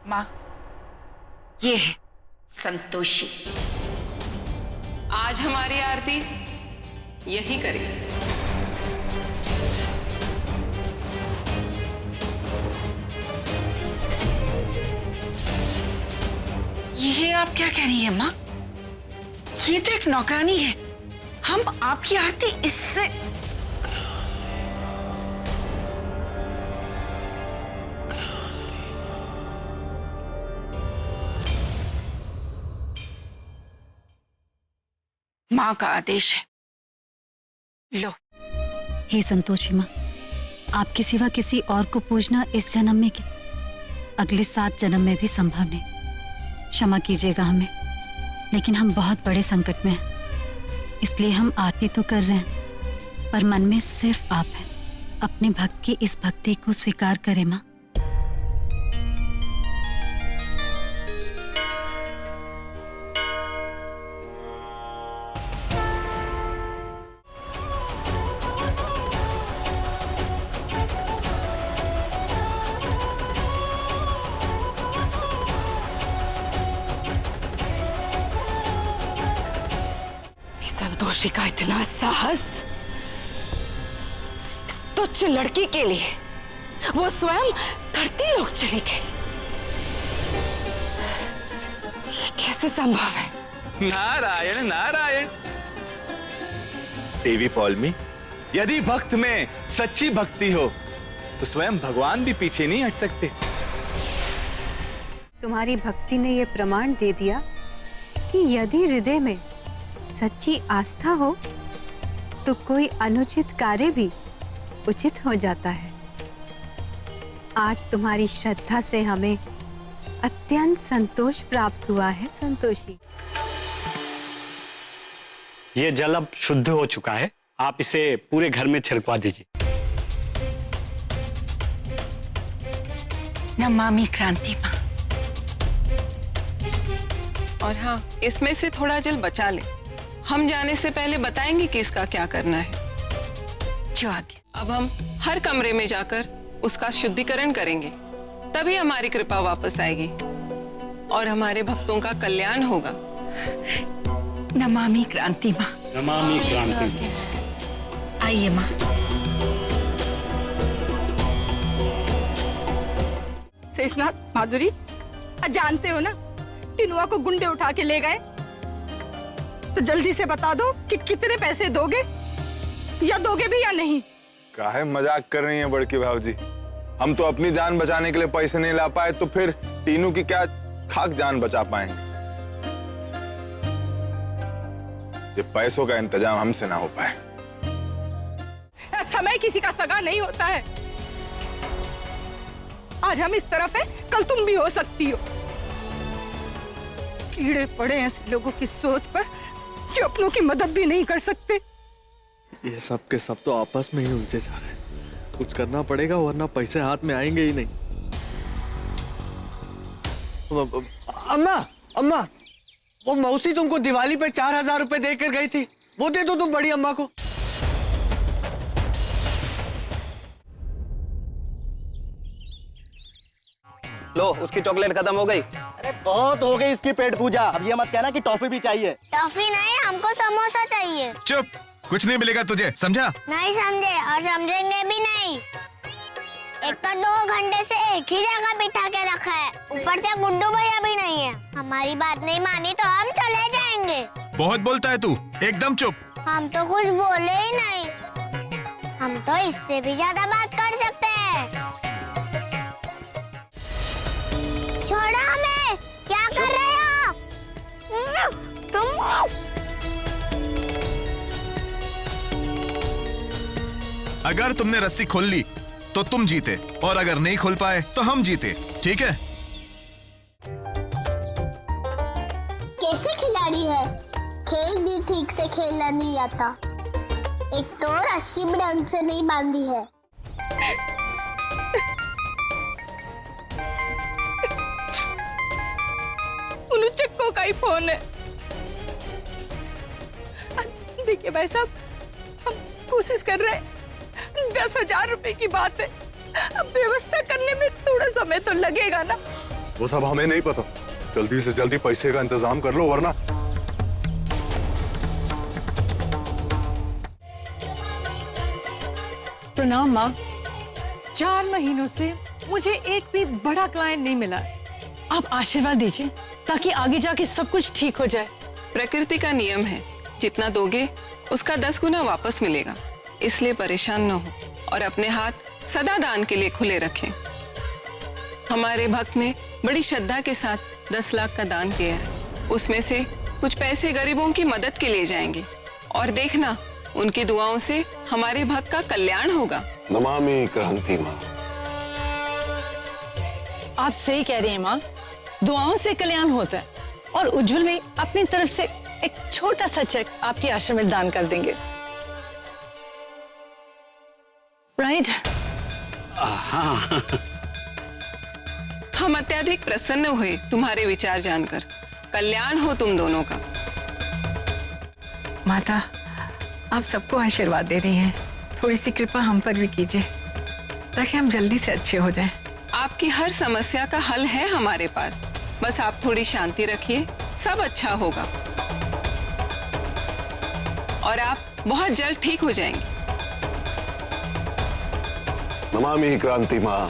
माँ, ये है संतोषी। आज हमारी आरती यही करे। ये आप क्या कह रही है माँ? ये तो एक नौकरानी है, हम आपकी आरती इससे। माँ का आदेश है, लो। हे संतोषी माँ, आपके सिवा किसी और को पूजना इस जन्म में क्या, अगले 7 जन्म में भी संभव नहीं। क्षमा कीजिएगा हमें, लेकिन हम बहुत बड़े संकट में हैं, इसलिए हम आरती तो कर रहे हैं, पर मन में सिर्फ आप हैं। अपने भक्त की इस भक्ति को स्वीकार करें माँ। संतोषी का इतना साहस इस तुच्छ लड़की के लिए, वो स्वयं धरती लोक चली गई। ये कैसे संभव है? नारायण नारायण। देवी पौलमी, यदि भक्त में सच्ची भक्ति हो तो स्वयं भगवान भी पीछे नहीं हट सकते। तुम्हारी भक्ति ने यह प्रमाण दे दिया कि यदि हृदय में सच्ची आस्था हो तो कोई अनुचित कार्य भी उचित हो जाता है। आज तुम्हारी श्रद्धा से हमें अत्यंत संतोष प्राप्त हुआ है संतोषी। ये जल अब शुद्ध हो चुका है, आप इसे पूरे घर में छिड़कवा दीजिए। नमामि क्रांति माँ। और हाँ, इसमें से थोड़ा जल बचा ले। हम जाने से पहले बताएंगे कि इसका क्या करना है। जो आगे। अब हम हर कमरे में जाकर उसका शुद्धिकरण करेंगे, तभी हमारी कृपा वापस आएगी और हमारे भक्तों का कल्याण होगा। नमामि क्रांति माँ। नमामि क्रांति। आइए माँ। शेषनाथ, माधुरी, जानते हो ना टिनुआ को गुंडे उठा के ले गए, तो जल्दी से बता दो कि कितने पैसे दोगे, या दोगे भी या नहीं। काहे मजाक कर रही हैं बड़की भाऊजी? हम तो अपनी जान बचाने के लिए पैसे नहीं ला पाए, तो फिर टीनू की क्या खाक जान बचा पाएंगे? ये पैसों का इंतजाम हमसे ना हो पाए। समय किसी का सगा नहीं होता है। आज हम इस तरफ हैं, कल तुम भी हो सकती हो। कीड़े पड़े ऐसे लोगों की सोच पर जो अपनों की मदद भी नहीं कर सकते। ये सब के सब तो आपस में ही उलझे जा रहे हैं। कुछ करना पड़ेगा, वरना पैसे हाथ में आएंगे ही नहीं। अम्मा, अम्मा, वो मौसी तुमको दिवाली पे 4000 रुपए देकर गई थी, वो दे दो तुम बड़ी अम्मा को। लो, उसकी चॉकलेट खत्म हो गई। अरे बहुत हो गई इसकी पेट पूजा, अब ये मत कहना कि टॉफी भी चाहिए। टॉफी नहीं, हमको समोसा चाहिए। चुप, कुछ नहीं मिलेगा तुझे, समझा? नहीं समझे और समझेंगे भी नहीं। एक तो 2 घंटे से एक ही जगह बिठा के रखा है, ऊपर से गुड्डू भैया भी नहीं है। हमारी बात नहीं मानी तो हम चले जाएंगे। बहुत बोलता है तू, एकदम चुप। हम तो कुछ बोले ही नहीं, हम तो इससे भी ज्यादा बात कर सकते हैं। छोड़ो हमें, क्या कर रहे हो तुम? अगर तुमने रस्सी खोल ली तो तुम जीते, और अगर नहीं खोल पाए तो हम जीते, ठीक है? कैसे खिलाड़ी है, खेल भी ठीक से खेलना नहीं आता। एक तो रस्सी भी ढंग से नहीं बांधी है। उन चक्कों का ही फोन है। देखिए भाई साहब, हम कोशिश कर रहे हैं, 10,000 रुपए की बात है, अब व्यवस्था करने में थोड़ा समय तो लगेगा ना। वो सब हमें नहीं पता। जल्दी से जल्दी पैसे का इंतजाम कर लो वरना। प्रणाम माँ। 4 महीनों से मुझे एक भी बड़ा क्लाइंट नहीं मिला। आप आशीर्वाद दीजिए ताकि आगे जाके सब कुछ ठीक हो जाए। प्रकृति का नियम है, जितना दोगे उसका 10 गुना वापस मिलेगा। इसलिए परेशान न हो और अपने हाथ सदा दान के लिए खुले रखें। हमारे भक्त ने बड़ी श्रद्धा के साथ 10 लाख का दान किया है। उसमें से कुछ पैसे गरीबों की मदद के लिए जाएंगे और देखना, उनकी दुआओं से हमारे भक्त का कल्याण होगा। नमामि क्रांति माँ। आप सही कह रही हैं माँ, दुआओं से कल्याण होता है। और उज्जवल भी अपनी तरफ से एक छोटा सा चेक आपके आश्रम में दान कर देंगे। राइट? हाँ। हम अत्यधिक प्रसन्न हुए तुम्हारे विचार जानकर। कल्याण हो तुम दोनों का। माता, आप सबको आशीर्वाद दे रही हैं, थोड़ी सी कृपा हम पर भी कीजिए ताकि हम जल्दी से अच्छे हो जाएं। आपकी हर समस्या का हल है हमारे पास। बस आप थोड़ी शांति रखिए, सब अच्छा होगा और आप बहुत जल्द ठीक हो जाएंगे। नमामि क्रांति माँ।